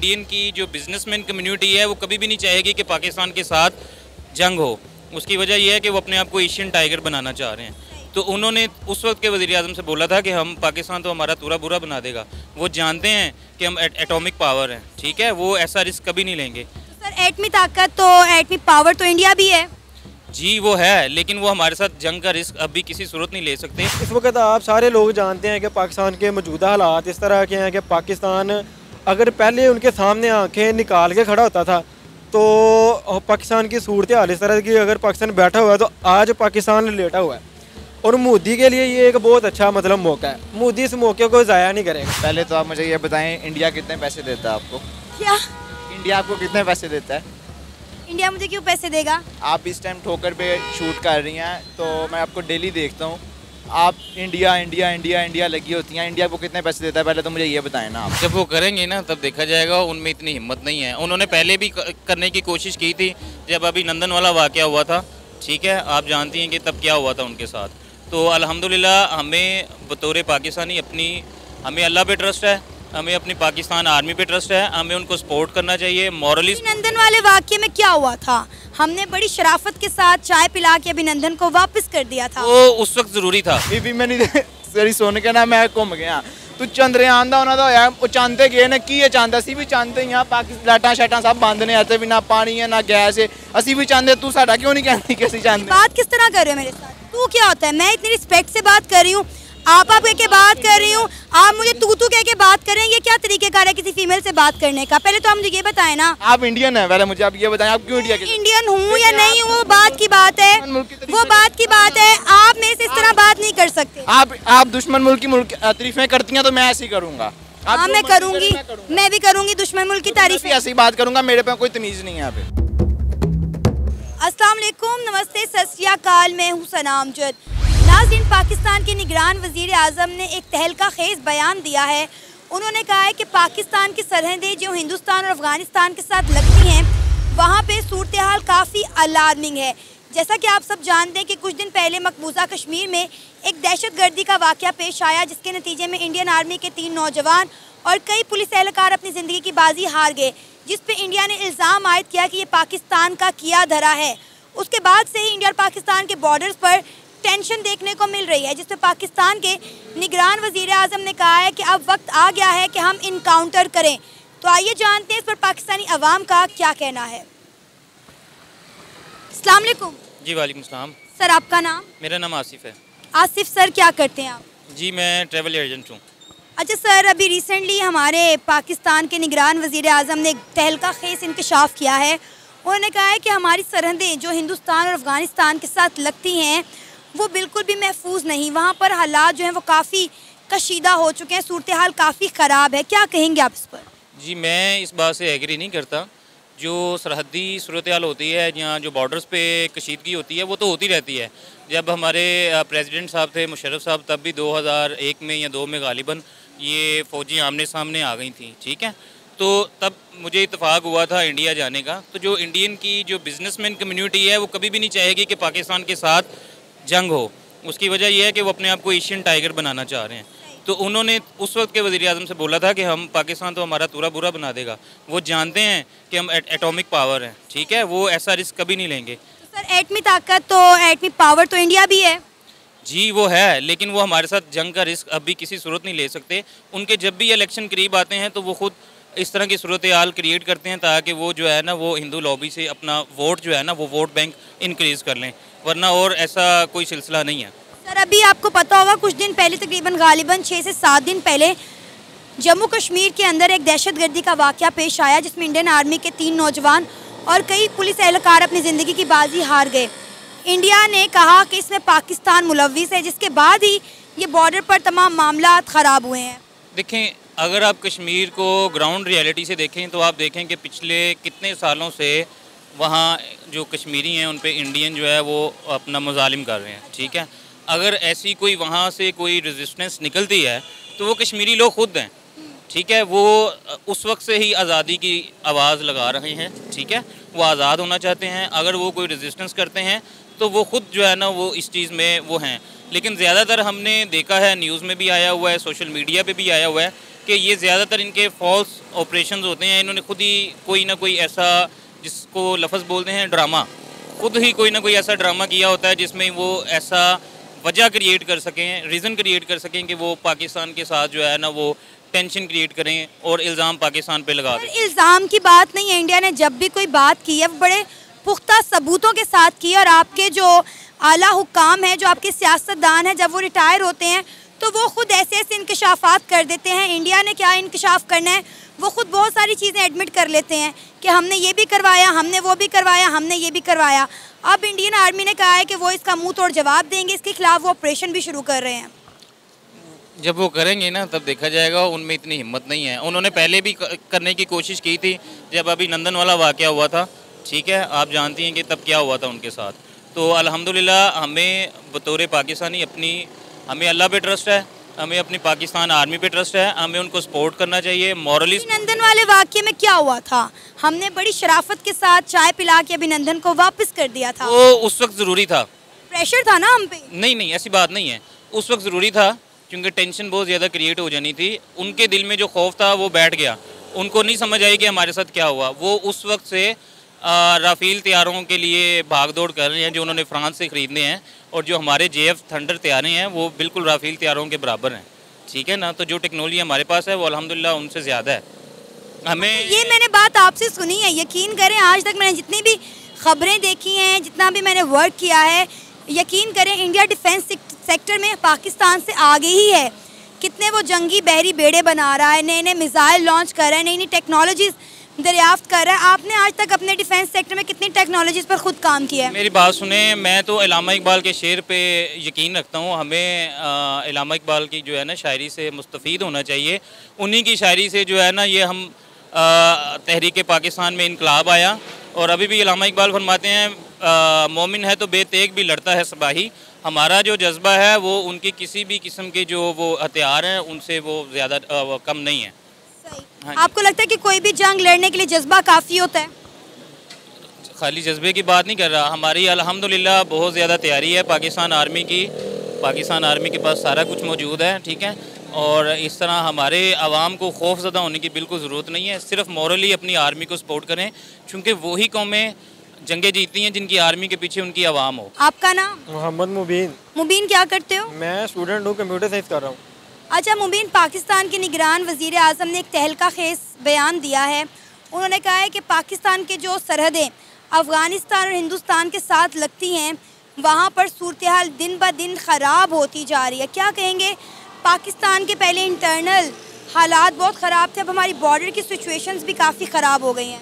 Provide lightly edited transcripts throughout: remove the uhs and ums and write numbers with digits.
Indian की जो businessman community है वो कभी भी नहीं चाहेगी कि पाकिस्तान के साथ जंग हो। उसकी वजह यह है कि वो अपने आप को एशियन टाइगर बनाना चाह रहे हैं। तो उन्होंने उस वक्त के वज़ीर-ए-आज़म से बोला था कि हम पाकिस्तान तो हमारा पूरा बुरा बना देगा। वो जानते हैं कि हम एटॉमिक पावर हैं, ठीक है, वो ऐसा रिस्क कभी नहीं लेंगे। सर एटमी ताकत तो एटमी पावर तो इंडिया भी है। जी वो है, लेकिन वो हमारे साथ जंग का रिस्क अभी किसी सूरत नहीं ले सकते। इस वक्त आप सारे लोग जानते हैं कि पाकिस्तान के मौजूदा हालात इस तरह के हैं कि पाकिस्तान अगर पहले उनके सामने आंखें निकाल के खड़ा होता था तो पाकिस्तान की सूरत हाल इस तरह की, अगर पाकिस्तान बैठा हुआ है तो आज पाकिस्तान लेटा हुआ है। और मोदी के लिए ये एक बहुत अच्छा मतलब मौका है, मोदी इस मौके को ज़ाया नहीं करेगा। पहले तो आप मुझे ये बताएं, इंडिया कितने पैसे देता है आपको? क्या इंडिया आपको कितने पैसे देता है? इंडिया मुझे क्यों पैसे देगा? आप इस टाइम ठोकर पे शूट कर रही हैं तो मैं आपको डेली देखता हूँ, आप इंडिया इंडिया इंडिया इंडिया लगी होती हैं। इंडिया को कितने पैसे देता है पहले तो मुझे ये बताएं ना आप। जब वो करेंगे ना तब देखा जाएगा, उनमें इतनी हिम्मत नहीं है। उन्होंने पहले भी करने की कोशिश की थी, जब अभी नंदन वाला वाक़या हुआ था, ठीक है, आप जानती हैं कि तब क्या हुआ था उनके साथ। तो अल्हम्दुलिल्लाह हमें बतौर पाकिस्तानी हमें अल्लाह पे ट्रस्ट है, हमें अपनी पाकिस्तान आर्मी पे ट्रस्ट है, हमें उनको सपोर्ट करना चाहिए मॉरली। अभिनंदन वाले वाक़ये में क्या हुआ था? हमने बड़ी शराफत के साथ चाय पिला के अभिनंदन को वापस कर दिया था। वो उस वक्त ज़रूरी था। बीबी मैं नहीं सरी सुन के ना मैं घूम गया। तू चंद्रयान का उन्होंने होया, वो चांदे गए ने की चाहता, असी भी चाहते ही हाँ। पाकिस्तान लाइटां शाइटां सब बंद ने, इत्थे भी ना पानी है ना गैस है, असी भी चाहते। तू साडा क्यों नहीं कहती कि असी चाहते? बात किस तरह कर रहे हो मेरे साथ? तू क्या होता है? मैं इतनी रिस्पेक्ट से बात कर रही हूँ, आप कह के बात कर रही हूँ, आप मुझे तू कह के बात कर रहे हैं। ये क्या तरीकेकार है किसी फीमेल से बात करने का? पहले तो आप मुझे ये बताएं ना। आप इंडियन है, पहले मुझे आप ये बताएं, आप क्यों इंडिया के? इंडियन हूँ या नहीं हूँ वो बात की बात है, वो बात की बात है। आप मेरे से इस तरह बात नहीं कर सकते। आप दुश्मन मुल्क की तारीफें करती हैं तो मैं ऐसे ही करूँगा। हाँ मैं करूँगी, मैं भी करूँगी दुश्मन मुल्क की तारीफ। ऐसी ही बात करूँगा, मेरे पे कोई तमीज़ नहीं है यहाँ पे। अस्सलाम वालेकुम, नमस्ते, सत श्री अकाल, मैं हूँ सना अमजद। नाज़रीन, पाकिस्तान के निगरान वज़ीर-ए-आज़म ने एक तहलका खेज़ बयान दिया है। उन्होंने कहा है कि पाकिस्तान की सरहदें जो हिंदुस्तान और अफ़गानिस्तान के साथ लगती हैं, वहाँ पे सूरत हाल काफ़ी अलार्मिंग है। जैसा कि आप सब जानते हैं कि कुछ दिन पहले मकबूजा कश्मीर में एक दहशतगर्दी का वाक़या पेश आया, जिसके नतीजे में इंडियन आर्मी के 3 नौजवान और कई पुलिस एहलकार अपनी ज़िंदगी की बाजी हार गए, जिस पे इंडिया ने इल्ज़ाम आयद किया कि ये पाकिस्तान का किया धरा है। उसके बाद से ही इंडिया और पाकिस्तान के बॉर्डर्स पर टेंशन देखने को मिल रही है, जिसपे पाकिस्तान के निगरान वज़ीर-ए-आज़म ने कहा है कि अब वक्त आ गया है कि हम इनकाउंटर करें। तो आइए जानते हैं इस पर पाकिस्तानी अवाम का क्या कहना है। अस्सलाम वालेकुम। जी वालेकुम सलाम। सर आपका नाम? मेरा नाम आसिफ है। आसिफ सर, क्या करते हैं आप? जी मैं ट्रैवल एजेंट हूँ। अच्छा सर, अभी रिसेंटली हमारे पाकिस्तान के निगरान वज़ीर-ए-आज़म ने एक तहलका खेज़ इंकशाफ किया है। उन्होंने कहा है कि हमारी सरहदें जो हिंदुस्तान और अफ़गानिस्तान के साथ लगती हैं वो बिल्कुल भी महफूज नहीं, वहाँ पर हालात जो हैं वो काफ़ी कशीदा हो चुके हैं, सूरत हाल काफ़ी ख़राब है। क्या कहेंगे आप इस पर? जी मैं इस बात से एग्री नहीं करता। जो सरहदी सूरत हाल होती है, यहाँ जो बॉर्डर्स पे कशीदगी होती है वो तो होती रहती है। जब हमारे प्रेसिडेंट साहब थे मुशर्रफ साहब, तब भी 2001 में या 2 में गालिबन ये फ़ौजी आमने सामने आ गई थी, ठीक है। तो तब मुझे इत्तेफाक हुआ था इंडिया जाने का। तो जो इंडियन की जो बिजनेसमैन कम्युनिटी है वो कभी भी नहीं चाहेगी कि पाकिस्तान के साथ जंग हो। उसकी वजह यह है कि वो अपने आप को एशियन टाइगर बनाना चाह रहे हैं। तो उन्होंने उस वक्त के वज़ीर-ए-आज़म से बोला था कि हम पाकिस्तान तो हमारा पूरा बुरा बना देगा। वो जानते हैं कि हम एटॉमिक पावर हैं, ठीक है, वो ऐसा रिस्क कभी नहीं लेंगे। सर एटमी ताकत तो एटमी पावर तो इंडिया भी है। जी वो है, लेकिन वो हमारे साथ जंग का रिस्क अभी किसी सूरत नहीं ले सकते। उनके जब भी इलेक्शन करीब आते हैं तो वो खुद इस तरह की सूरत हाल क्रिएट करते हैं ताकि वो जो है ना वो हिंदू लॉबी से अपना वोट जो है ना वो वोट बैंक इंक्रीज़ कर लें, वरना और ऐसा कोई सिलसिला नहीं है। सर अभी आपको पता होगा कुछ दिन पहले, तकरीबन गालिबन 6 से 7 दिन पहले, जम्मू कश्मीर के अंदर एक दहशतगर्दी का वाक़या पेश आया, जिसमें इंडियन आर्मी के 3 नौजवान और कई पुलिस एहलकार अपनी ज़िंदगी की बाजी हार गए। इंडिया ने कहा कि इसमें पाकिस्तान मुलव्विस है, जिसके बाद ही ये बॉर्डर पर तमाम मामला ख़राब हुए हैं। देखें, अगर आप कश्मीर को ग्राउंड रियलिटी से देखें तो आप देखें कि पिछले कितने सालों से वहाँ जो कश्मीरी हैं उन पे इंडियन जो है वो अपना मुजालिम कर रहे हैं, ठीक है। अगर ऐसी कोई वहाँ से कोई रेजिस्टेंस निकलती है तो वो कश्मीरी लोग खुद हैं, ठीक है, वो उस वक्त से ही आज़ादी की आवाज़ लगा रहे हैं, ठीक है, वो आज़ाद होना चाहते हैं। अगर वो कोई रेजिस्टेंस करते हैं तो वो खुद जो है ना वो इस चीज़ में वो हैं। लेकिन ज़्यादातर हमने देखा है, न्यूज़ में भी आया हुआ है, सोशल मीडिया पे भी आया हुआ है कि ये ज़्यादातर इनके फॉल्स ऑपरेशंस होते हैं। इन्होंने खुद ही कोई ना कोई ऐसा, जिसको लफ्ज़ बोलते हैं ड्रामा, खुद ही कोई ना कोई ऐसा ड्रामा किया होता है जिसमें वो ऐसा वजह क्रिएट कर सकें, रीज़न क्रिएट कर सकें कि वो पाकिस्तान के साथ जो है ना वो टेंशन क्रिएट करें और इल्ज़ाम पाकिस्तान पे लगा दें। इल्ज़ाम की बात नहीं है, इंडिया ने जब भी कोई बात की है वो बड़े पुख्ता सबूतों के साथ की है। और आपके जो आला हुक्काम हैं, जो आपके सियासतदान हैं, जब वो रिटायर होते हैं तो वो खुद ऐसे ऐसे इंकशाफात कर देते हैं। इंडिया ने क्या इंकशाफ करना है, वो खुद बहुत सारी चीज़ें एडमिट कर लेते हैं कि हमने ये भी करवाया, हमने वो भी करवाया, हमने ये भी करवाया। अब इंडियन आर्मी ने कहा है कि वो इसका मुंह तोड़ जवाब देंगे, इसके खिलाफ वो ऑपरेशन भी शुरू कर रहे हैं। जब वो करेंगे ना तब देखा जाएगा। उनमें इतनी हिम्मत नहीं है। उन्होंने पहले भी करने की कोशिश की थी, जब अभी नंदन वाला वाक़या हुआ था, ठीक है, आप जानती हैं कि तब क्या हुआ था उनके साथ। तो अल्हम्दुलिल्लाह हमें बतौर पाकिस्तानी हमें अल्लाह पे ट्रस्ट है, हमें अपनी पाकिस्तान आर्मी पे ट्रस्ट है, हमें उनको सपोर्ट करना चाहिए मॉरली। अभिनंदन वाले वाक़ये में क्या हुआ था? हमने बड़ी शराफत के साथ चाय पिला के अभिनंदन को वापस कर दिया था। वो उस वक्त ज़रूरी था, प्रेशर था ना हम पे। नहीं ऐसी बात नहीं है, उस वक्त ज़रूरी था क्योंकि टेंशन बहुत ज़्यादा क्रिएट हो जानी थी। उनके दिल में जो खौफ था वो बैठ गया, उनको नहीं समझ आई कि हमारे साथ क्या हुआ। वो उस वक्त से राफेल तैयारों के लिए भाग दौड़ कर रहे हैं जो उन्होंने फ्रांस से ख़रीदने हैं, और जो हमारे JF थंडर तैयारें हैं वो बिल्कुल राफेल तैयारों के बराबर हैं, ठीक है ना। तो जो टेक्नोलॉजी हमारे पास है वो अल्हम्दुलिल्लाह उनसे ज़्यादा है। हमें ये मैंने बात आपसे सुनी है, यकीन करें आज तक मैंने जितनी भी खबरें देखी हैं, जितना भी मैंने वर्क किया है, यकीन करें इंडिया डिफेंस सेक्टर में पाकिस्तान से आगे ही है। कितने वो जंगी बहरी बेड़े बना रहा है, नए नए मिसाइल लॉन्च कर रहा है, नई नई टेक्नोलॉजीज़ दरियाफ्त कर रहा है। आपने आज तक अपने डिफेंस सेक्टर में कितनी टेक्नोलॉजीज़ पर खुद काम किया है? मेरी बात सुने, मैं तो इलामा इकबाल के शेर पे यकीन रखता हूँ। हमें इलामा इकबाल की जो है ना शायरी से मुस्तफ़ीद होना चाहिए। उन्हीं की शायरी से जो है ना ये हम तहरीक पाकिस्तान में इनकलाब आया। और अभी भी इलामा इकबाल फरमाते हैं मोमिन है तो बेतेग भी लड़ता है सिपाही। हमारा जो जज्बा है वो उनकी किसी भी किस्म के जो वो हथियार हैं उनसे वो ज़्यादा कम नहीं है। हाँ, आपको लगता है कि कोई भी जंग लड़ने के लिए जज्बा काफ़ी होता है? खाली जज्बे की बात नहीं कर रहा, हमारी अल्हम्दुलिल्लाह बहुत ज़्यादा तैयारी है पाकिस्तान आर्मी की। पाकिस्तान आर्मी के पास सारा कुछ मौजूद है, ठीक है। और इस तरह हमारे आवाम को खौफज़दा होने की बिल्कुल ज़रूरत नहीं है। सिर्फ मॉरली अपनी आर्मी को सपोर्ट करें, क्योंकि वही कौमें जंगें जीतती हैं जिनकी आर्मी के पीछे उनकी आवाम हो। आपका नाम? मोहम्मद मुबीन। मुबीन क्या करते हो? मैं स्टूडेंट हूँ, कंप्यूटर साइंस कर रहा हूँ। अच्छा मुबीन, पाकिस्तान के निगरान वज़ीर आज़म ने एक तहलका खेज बयान दिया है। उन्होंने कहा है कि पाकिस्तान के जो सरहदें अफ़गानिस्तान और हिंदुस्तान के साथ लगती हैं, वहाँ पर सूरत हाल दिन ब दिन ख़राब होती जा रही है। क्या कहेंगे? पाकिस्तान के पहले इंटरनल हालात बहुत ख़राब थे, अब हमारी बॉर्डर की सिचुएशंस भी काफ़ी ख़राब हो गई हैं।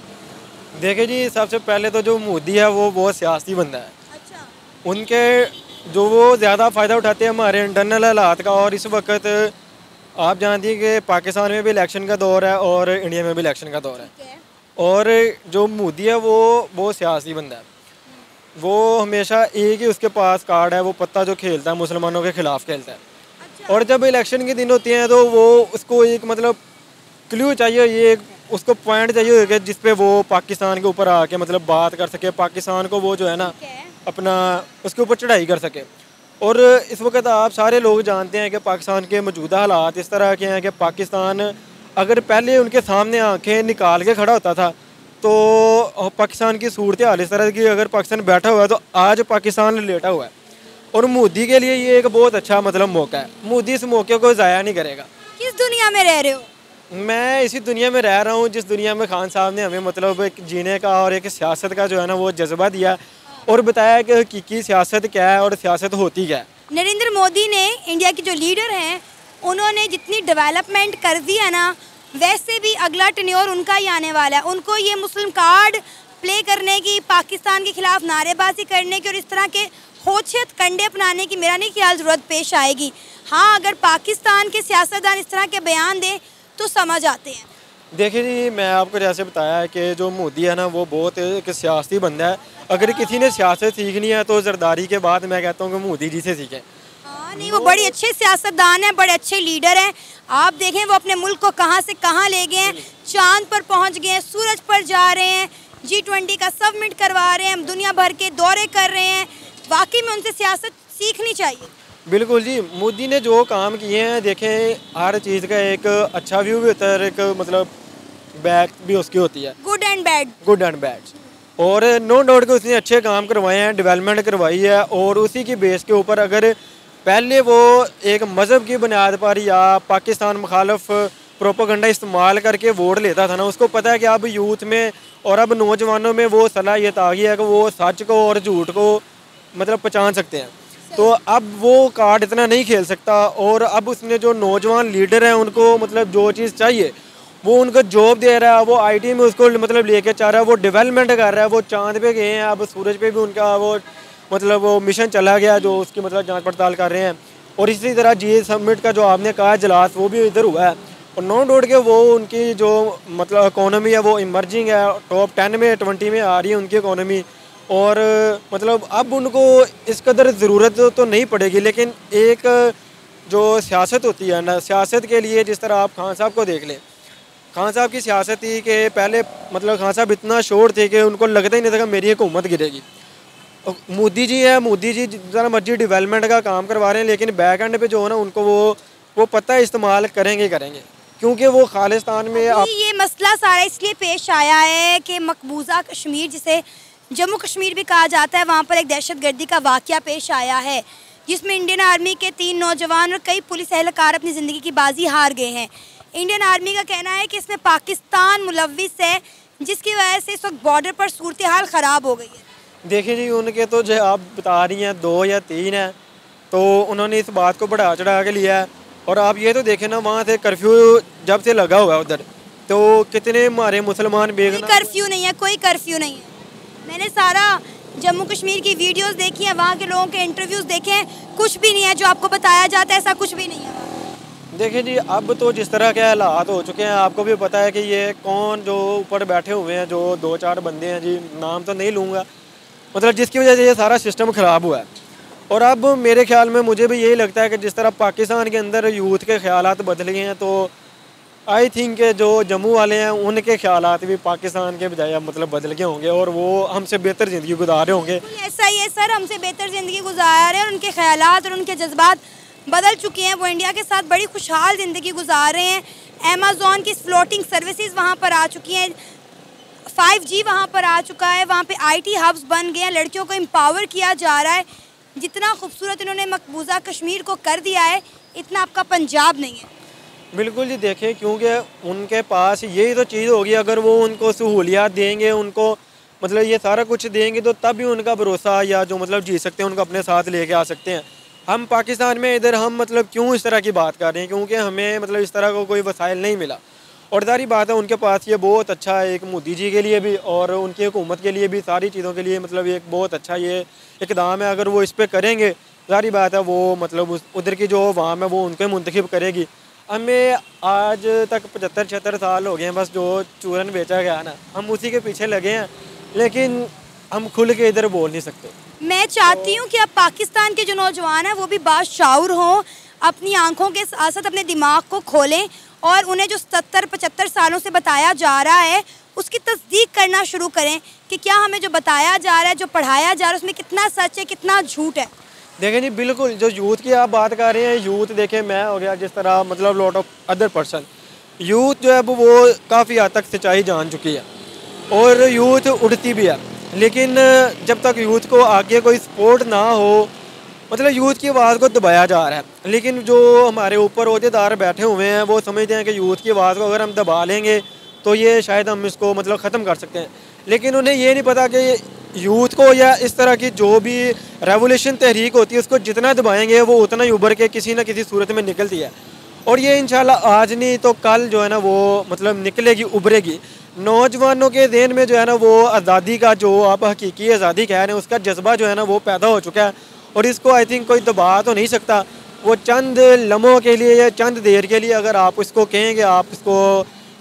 देखिए जी, सबसे पहले तो जो मोदी है वो बहुत सियासी बंदा है। अच्छा। उनके जो वो ज़्यादा फ़ायदा उठाते हैं हमारे इंटरनल हालात का। और इस वक्त आप जानती हैं कि पाकिस्तान में भी इलेक्शन का दौर है और इंडिया में भी इलेक्शन का दौर है। और जो मोदी है वो सियासी बंदा है। वो हमेशा एक ही उसके पास कार्ड है, वो पत्ता जो खेलता है मुसलमानों के ख़िलाफ़ खेलता है। अच्छा। और जब इलेक्शन के दिन होते हैं तो वो उसको एक मतलब क्लू चाहिए, ये उसको पॉइंट चाहिए कि जिस पे वो पाकिस्तान के ऊपर आके मतलब बात कर सके, पाकिस्तान को वो जो है ना अपना उसके ऊपर चढ़ाई कर सके। और इस वक्त आप सारे लोग जानते हैं कि पाकिस्तान के मौजूदा हालात इस तरह के हैं कि पाकिस्तान अगर पहले उनके सामने आंखें निकाल के खड़ा होता था तो पाकिस्तान की सूरत हाल इस तरह की, अगर पाकिस्तान बैठा हुआ है तो आज पाकिस्तान लेटा हुआ है। और मोदी के लिए ये एक बहुत अच्छा मतलब मौका है। मोदी इस मौके को ज़ाया नहीं करेगा। किस दुनिया में रह रहे हो? मैं इसी दुनिया में रह रहा हूँ जिस दुनिया में खान साहब ने हमें मतलब एक जीने का और एक सियासत का जो है ना वो जज्बा दिया और बताया कि हकीकी सियासत क्या है और सियासत होती क्या है। नरेंद्र मोदी ने, इंडिया के जो लीडर हैं, उन्होंने जितनी डेवलपमेंट कर दी है ना, वैसे भी अगला टेन्योर उनका ही आने वाला है। उनको ये मुस्लिम कार्ड प्ले करने की, पाकिस्तान के खिलाफ नारेबाजी करने की और इस तरह के होशियत कंडे अपनाने की मेरा नहीं ख्याल ज़रूरत पेश आएगी। हाँ, अगर पाकिस्तान के सियासतदान इस तरह के बयान दें तो समझ आते हैं। देखिए जी, मैं आपको जैसे बताया है कि जो मोदी है ना वो बहुत एक सियासी बंदा है। अगर किसी ने सियासत सीखनी है तो जरदारी के बाद मैं कहता हूँ कि मोदी जी से सीखें। हाँ, नहीं, वो बड़े अच्छे सियासतदान हैं, बड़े अच्छे लीडर हैं। आप देखें वो अपने मुल्क को कहाँ से कहाँ ले गए हैं, चांद पर पहुँच गए हैं, सूरज पर जा रहे हैं, G20 का समिट करवा रहे हैं, दुनिया भर के दौरे कर रहे हैं। वाकई में उनसे सियासत सीखनी चाहिए। बिल्कुल जी, मोदी ने जो काम किए हैं देखें, हर चीज़ का एक अच्छा व्यू भी होता है और एक मतलब बैड भी उसकी होती है, good and bad. Good and bad. और नो डाउट कि उसने अच्छे काम करवाए हैं, डेवलपमेंट करवाई है, और उसी की बेस के ऊपर अगर पहले वो एक मज़हब की बुनियाद पर या पाकिस्तान मुखालफ प्रोपोगंडा इस्तेमाल करके वोट लेता था ना, उसको पता है कि अब यूथ में और अब नौजवानों में वो सलाहियत आ गई है कि वो सच को और झूठ को मतलब पहचान सकते हैं। तो अब वो कार्ड इतना नहीं खेल सकता, और अब उसने जो नौजवान लीडर हैं उनको मतलब जो चीज़ चाहिए वो उनको जॉब दे रहा है, वो आईटी में उसको मतलब लेके चाह रहा है, वो डेवलपमेंट कर रहा है, वो चांद पे गए हैं, अब सूरज पे भी उनका वो मतलब वो मिशन चला गया जो उसकी मतलब जांच पड़ताल कर रहे हैं। और इसी तरह जी समिट का जो आपने कहा इजलास वो भी इधर हुआ है, और नो डाउट के वो उनकी जो मतलब इकोनॉमी है वो इमर्जिंग है, टॉप 10 में 20 में आ रही है उनकी इकोनॉमी। और मतलब अब उनको इस कदर ज़रूरत तो नहीं पड़ेगी, लेकिन एक जो सियासत होती है ना, सियासत के लिए जिस तरह आप खान साहब को देख लें, खान साहब की सियासत थी कि पहले मतलब खान साहब इतना शोर थे कि उनको लगता ही नहीं था कि मेरी हुकूमत गिरेगी। मोदी जी है, मोदी जी जितना मर्जी डेवलपमेंट का काम करवा रहे हैं, लेकिन बैक एंड पे जो है ना उनको वो पता है इस्तेमाल करेंगे क्योंकि वो खालिस्तान में ये मसला सारा इसलिए पेश आया है कि मकबूजा कश्मीर, जिसे जम्मू कश्मीर भी कहा जाता है, वहाँ पर एक दहशतगर्दी का वाक़या पेश आया है जिसमें इंडियन आर्मी के 3 नौजवान और कई पुलिस एहलकार अपनी ज़िंदगी की बाजी हार गए हैं। इंडियन आर्मी का कहना है कि इसमें पाकिस्तान मुलविस है, जिसकी वजह से इस वक्त बॉर्डर पर सूरत हाल ख़राब हो गई है। देखिए जी, उनके तो जो आप बता रही हैं 2 या 3 हैं, तो उन्होंने इस बात को बढ़ा चढ़ा के लिया है। और आप ये तो देखें ना, वहाँ से कर्फ्यू जब से लगा हुआ है उधर, तो कितने हमारे मुसलमान बेगुनाह। कोई कर्फ्यू नहीं है, कोई कर्फ्यू नहीं है। मैंने सारा जम्मू कश्मीर की वीडियोस देखी हैं, वहाँ के लोगों के इंटरव्यूज़ देखे हैं, कुछ भी नहीं है जो आपको बताया जाता है, ऐसा कुछ भी नहीं है। देखिए जी, अब तो जिस तरह के हालात हो चुके हैं, आपको भी पता है कि ये कौन जो ऊपर बैठे हुए हैं, जो 2-4 बंदे हैं जी, नाम तो नहीं लूँगा, मतलब जिसकी वजह से ये सारा सिस्टम ख़राब हुआ है। और अब मेरे ख्याल में मुझे भी यही लगता है कि जिस तरह पाकिस्तान के अंदर यूथ के ख्यालात बदल गए हैं, तो आई थिंक जो जम्मू वाले हैं उनके ख्यालात भी पाकिस्तान के बजाय मतलब बदल गए होंगे, और वो हमसे बेहतर ज़िंदगी गुजार रहे होंगे। ऐसा ही है सर, हमसे बेहतर ज़िंदगी गुजार रहे हैं, और उनके ख्यालात और उनके जज्बात बदल चुके हैं। वो इंडिया के साथ बड़ी खुशहाल ज़िंदगी गुजार रहे हैं। अमेज़ॉन की फ्लोटिंग सर्विसेज वहाँ पर आ चुकी हैं, 5G वहाँ पर आ चुका है, वहाँ पे IT हब्स बन गए हैं, लड़कियों को एम्पावर किया जा रहा है। जितना खूबसूरत इन्होंने मकबूजा कश्मीर को कर दिया है, इतना आपका पंजाब नहीं है। बिल्कुल जी, देखें, क्योंकि उनके पास यही तो चीज़ होगी, अगर वो उनको सहूलियात देंगे, उनको मतलब ये सारा कुछ देंगे, तो तब भी उनका भरोसा या जो मतलब जी सकते हैं उनको अपने साथ लेके आ सकते हैं। हम पाकिस्तान में इधर हम मतलब क्यों इस तरह की बात कर रहे हैं, क्योंकि हमें मतलब इस तरह का कोई वसाइल नहीं मिला। और जारी बात है उनके पास ये बहुत अच्छा है, एक मोदी जी के लिए भी और उनकी हुकूमत के लिए भी, सारी चीज़ों के लिए मतलब एक बहुत अच्छा ये इकदाम है। अगर वो इस पर करेंगे, जारी बात है वो मतलब उधर की जो अवाम है वो उनको मुंतखब करेगी। हमें आज तक 75-76 साल हो गए हैं, बस जो चूरन बेचा गया ना, हम उसी के पीछे लगे हैं, लेकिन हम खुल के इधर बोल नहीं सकते। मैं चाहती हूँ कि अब पाकिस्तान के जो नौजवान हैं वो भी बाशऊर हों, अपनी आंखों के साथ साथ अपने दिमाग को खोलें, और उन्हें जो 70-75 सालों से बताया जा रहा है उसकी तस्दीक करना शुरू करें कि क्या हमें जो बताया जा रहा है, जो पढ़ाया जा रहा है, उसमें कितना सच है, कितना झूठ है। देखें जी, बिल्कुल जो यूथ की आप बात कर रहे हैं, यूथ देखें, मैं हो गया जिस तरह मतलब lot of other person, youth जो है वो काफ़ी हद तक सच्चाई जान चुकी है और यूथ उठती भी है। लेकिन जब तक यूथ को आगे कोई सपोर्ट ना हो, मतलब यूथ की आवाज़ को दबाया जा रहा है। लेकिन जो हमारे ऊपर ओहदेदार बैठे हुए हैं वो समझते हैं कि यूथ की आवाज़ को अगर हम दबा लेंगे तो ये शायद हम इसको मतलब ख़त्म कर सकते हैं। लेकिन उन्हें ये नहीं पता कि यूथ को या इस तरह की जो भी रेवोल्यूशन तहरीक होती है उसको जितना दबाएंगे वो उतना ही उभर के किसी न किसी सूरत में निकलती है। और ये इंशाल्लाह आज नहीं तो कल जो है ना वो मतलब निकलेगी, उभरेगी। नौजवानों के ज़हन में जो है ना वो आज़ादी का जो आप हकीकी आज़ादी कह रहे हैं उसका जज्बा जो है ना वो पैदा हो चुका है, और इसको आई थिंक कोई दबा तो नहीं सकता। वो चंद लम्हों के लिए या चंद देर के लिए अगर आप इसको कहेंगे, आप इसको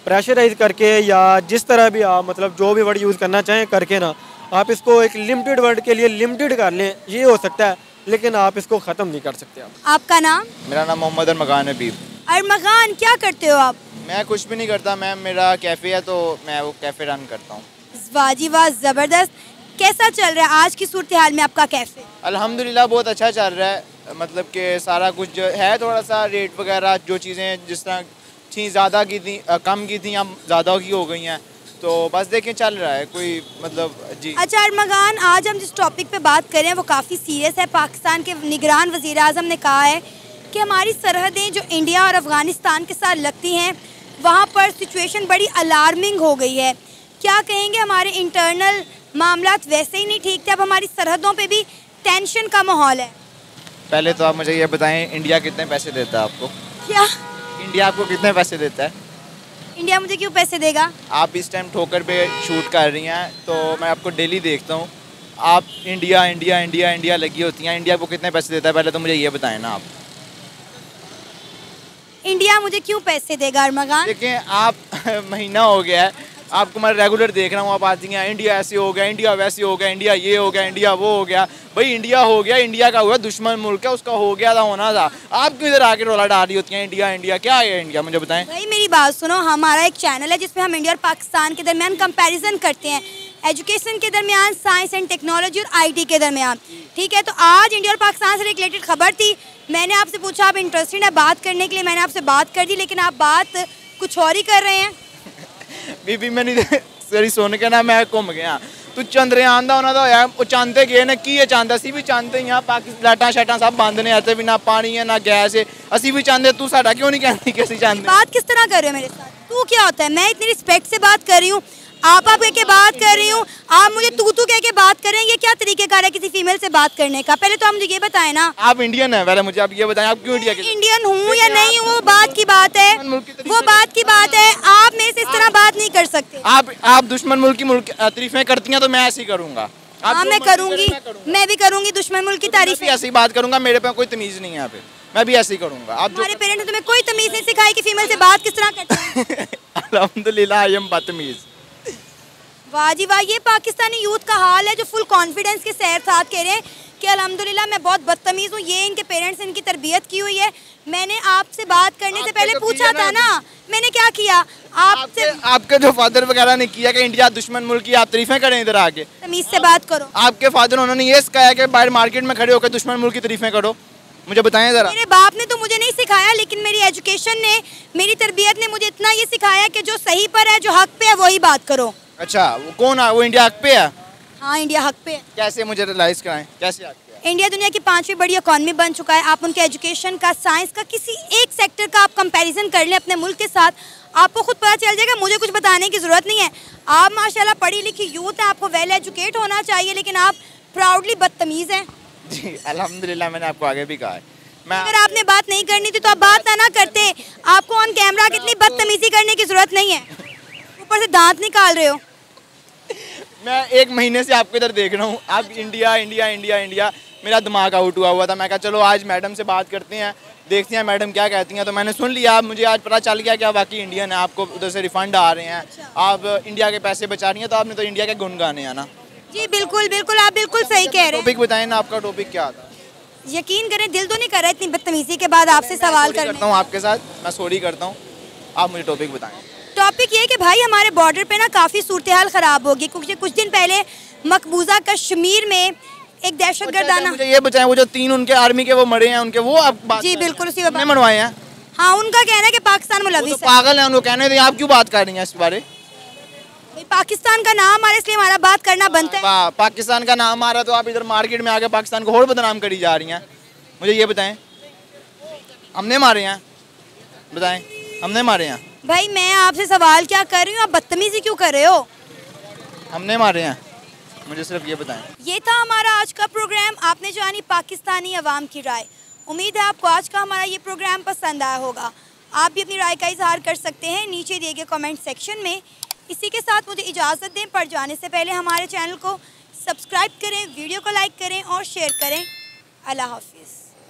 प्रेशराइज करके या जिस तरह भी आप मतलब जो भी वर्ड यूज़ करना चाहें करके ना, आप इसको एक लिमिटेड वर्ड के लिए लिमिटेड कर लें, ये हो सकता है, लेकिन आप इसको ख़त्म नहीं कर सकते। आपका नाम? मेरा नाम मोहम्मद अरमगान हबीब। अरमगान, क्या करते हो आप? मैं कुछ भी नहीं करता मैम, मेरा कैफ़े है तो मैं वो कैफ़े रन करता हूँ। वाह जी वाह, ज़बरदस्त। कैसा चल रहा है आज की सूरत हाल में आपका कैफ़े? अल्हम्दुलिल्लाह बहुत अच्छा चल रहा है। मतलब कि सारा कुछ जो है थोड़ा सा रेट वगैरह जो चीज़ें जिस तरह थी ज़्यादा की थी कम की थी या ज़्यादा की हो गई हैं, तो बस देखें चल रहा है कोई मतलब जी। अच्छा अरमगान, आज हम जिस टॉपिक पे बात करें वो काफ़ी सीरियस है। पाकिस्तान के निगरान वज़ीर आज़म ने कहा है कि हमारी सरहदें जो इंडिया और अफ़गानिस्तान के साथ लगती हैं वहाँ पर सिचुएशन बड़ी अलार्मिंग हो गई है। क्या कहेंगे, हमारे इंटरनल मामलात वैसे ही नहीं ठीक थे, अब हमारी सरहदों पे भी टेंशन का माहौल है। पहले तो आप मुझे ये बताएं, इंडिया कितने पैसे देता है आपको? क्या इंडिया आपको कितने पैसे देता है? इंडिया मुझे क्यों पैसे देगा? आप इस टाइम ठोकर पे शूट कर रही हैं तो मैं आपको डेली देखता हूँ, आप इंडिया इंडिया इंडिया इंडिया लगी होती हैं। इंडिया आपको कितने पैसे देता है पहले तो मुझे ये बताएं ना आप। इंडिया मुझे क्यों पैसे देगा अरमगान? देखें आप महीना हो गया है आपको मैं रेगुलर देख रहा हूँ, आप आती हैं इंडिया ऐसे हो गया, इंडिया वैसे हो गया, इंडिया ये हो गया, इंडिया वो हो गया। भाई इंडिया हो गया, इंडिया का हुआ दुश्मन मुल्क है, उसका हो गया था, होना था। आप क्यों इधर आके रोला डाल रही होती हैं इंडिया इंडिया? क्या है इंडिया मुझे बताएं। भाई मेरी बात सुनो, हमारा एक चैनल है जिसमें हम इंडिया और पाकिस्तान के दरमियान कंपैरिजन करते हैं, एजुकेशन के दरमियान, साइंस एंड टेक्नोलॉजी और IT के दरमियान, ठीक है। तो आज इंडिया और पाकिस्तान से रिलेटेड खबर थी, मैंने आपसे पूछा आप इंटरेस्टेड है बात करने के लिए, मैंने आपसे बात कर दी, लेकिन आप बात कुछ और ही कर रहे हैं। बीबी मैंने सरी सुन के ना मैं घूम गया। तू चंद्रयान का उन्होंने होया, वो चाहते गए ने की चाहता सी भी चाहते ही हाँ, पाकिस्तान लाइटां शाइटां सब बंद ने, इतने भी ना पानी है ना गैस है, असी भी चाहते, तू साडा क्यों नहीं कहती कि असी चाहते? बात किस तरह कर रहे हो मेरे साथ? तू क्या होता है? मैं इतनी रिस्पेक्ट से बात कर रही हूँ, आप कह के बात कर रही हूँ, आप मुझे तू कह के बात कर रहे हैं, ये क्या तरीकेकार है किसी फीमेल से बात करने का? पहले तो आप मुझे ये बताएं ना। आप इंडियन है, पहले मुझे आप ये बताएं आप क्यों इंडिया के? इंडियन हूँ या नहीं हूँ वो बात की बात है, वो बात की बात है। आप मेरे से इस तरह बात नहीं कर सकते। आप दुश्मन मुल्क की तारीफें करती हैं तो मैं ऐसे ही करूँगा। हाँ मैं करूँगी, मैं भी करूँगी दुश्मन मुल्क की तारीफ। ऐसे ही बात करूँगा, मेरे पे कोई तमीज़ नहीं है यहाँ पे, मैं भी ऐसे ही करूँगा। आप हमारे पेरेंट्स ने तुम्हें कोई तमीज़ नहीं सिखाई कि फीमेल से बात किस तरह करते हैं। अल्हम्दुलिल्लाह आई एम बदतमीज़। वाह जी वाह, ये पाकिस्तानी यूथ का हाल है जो फुल कॉन्फिडेंस के साथ कह रहे हैं कि अल्हम्दुलिल्लाह मैं बहुत बदतमीज़ हूँ, ये इनके पेरेंट्स इनकी तरबियत की हुई है। मैंने आपसे बात करने से पहले पूछा था ना, मैंने क्या किया आपसे? आपके जो फादर वगैरह ने किया कि इंडिया दुश्मन मुल्क की, आप तारीफें करें इधर आके? तमीज़ से बात करो। आपके फादर उन्होंने ये सिखाया कि बाहर मार्केट में खड़े होकर दुश्मन मुल्क की तारीफें करो? मुझे बताएं जरा। मेरे बाप ने तो मुझे नहीं सिखाया, लेकिन मेरी एजुकेशन ने, मेरी तरबियत ने मुझे इतना ये सिखाया कि जो सही पर है, जो हक पे है, वही बात करो। अच्छा, वो कौन है? वो इंडिया हक पे है? हाँ इंडिया हक पे है। कैसे, मुझे रियलाइज कराएं कैसे हक पे है? इंडिया दुनिया की 5वीं बड़ी इकॉनमी बन चुका है। आप उनके एजुकेशन का, साइंस का, किसी एक सेक्टर का आप कंपैरिजन कर लें अपने मुल्क के साथ, आपको खुद पता चल जाएगा। मुझे कुछ बताने की ज़रूरत नहीं है। आप माशाल्लाह पढ़ी लिखी यूथ है, आपको वेल एजुकेट होना चाहिए, लेकिन आप प्राउडली बदतमीज़ हैं। जी अल्हम्दुलिल्लाह, मैंने आपको आगे भी कहा है। अगर आपने बात नहीं करनी थी तो आप बात ना करते। आपको ऑन कैमरा कितनी बदतमीजी करने की जरूरत नहीं है, ऊपर से दांत निकाल रहे हो। मैं 1 महीने से आपको इधर देख रहा हूँ, आप इंडिया इंडिया इंडिया इंडिया, मेरा दिमाग आउट हुआ था। मैं कहा चलो आज मैडम से बात करते हैं, देखते हैं मैडम क्या कहती हैं। तो मैंने सुन लिया, आप मुझे आज पता चल गया कि आप वाकई इंडियन है, आपको उधर से रिफंड आ रहे हैं, आप इंडिया के पैसे बचा रही हैं, तो आपने तो इंडिया के गुण गाने हैं ना? जी बिल्कुल बिल्कुल, आप बिल्कुल सही कह रहे हैं। टॉपिक बताएं ना, आपका टॉपिक क्या था? यकीन करें दिल तो नहीं कर रहा इतनी बदतमीजी के बाद आपसे सवाल करता हूँ आपके साथ, मैं सॉरी करता हूँ, आप मुझे टॉपिक बताएं। टॉपिक ये कि भाई हमारे बॉर्डर पे ना काफ़ी सूरत हाल ख़राब होगी, क्योंकि कुछ दिन पहले मकबूजा कश्मीर में एक दहशतगर्द आना। मुझे ये बताएं, वो जो 3 उनके आर्मी के वो मरे हैं, उनके वो आप बात? जी बिल्कुल, उसी में मनवाए हैं। हाँ, उनका कहना है कि पाकिस्तान मुलविस है। पागल है उनको कहने दें, आप क्यों बात कर रही हैं इस बारे? पाकिस्तान का नाम आ रहा है, इसलिए हमारा बात करना बनता है। पाकिस्तान का नाम आ रहा है तो आप इधर मार्केट में आके पाकिस्तान को और बदनाम करी जा रही हैं। मुझे ये बताएं, हमने मारे हैं? बताएं, हमने मारे हैं? भाई मैं आपसे सवाल क्या कर रही हूँ, आप बदतमीजी क्यों कर रहे हो? हमने मारे हैं, मुझे सिर्फ ये बताएं। ये था हमारा आज का प्रोग्राम, आपने जानी पाकिस्तानी अवाम की राय। उम्मीद है आपको आज का हमारा ये प्रोग्राम पसंद आया होगा। आप भी अपनी राय का इजहार कर सकते हैं नीचे दिए गए कमेंट सेक्शन में। इसी के साथ मुझे इजाज़त दें, पर जाने से पहले हमारे चैनल को सब्सक्राइब करें, वीडियो को लाइक करें और शेयर करें। अल्लाह हाफिज़।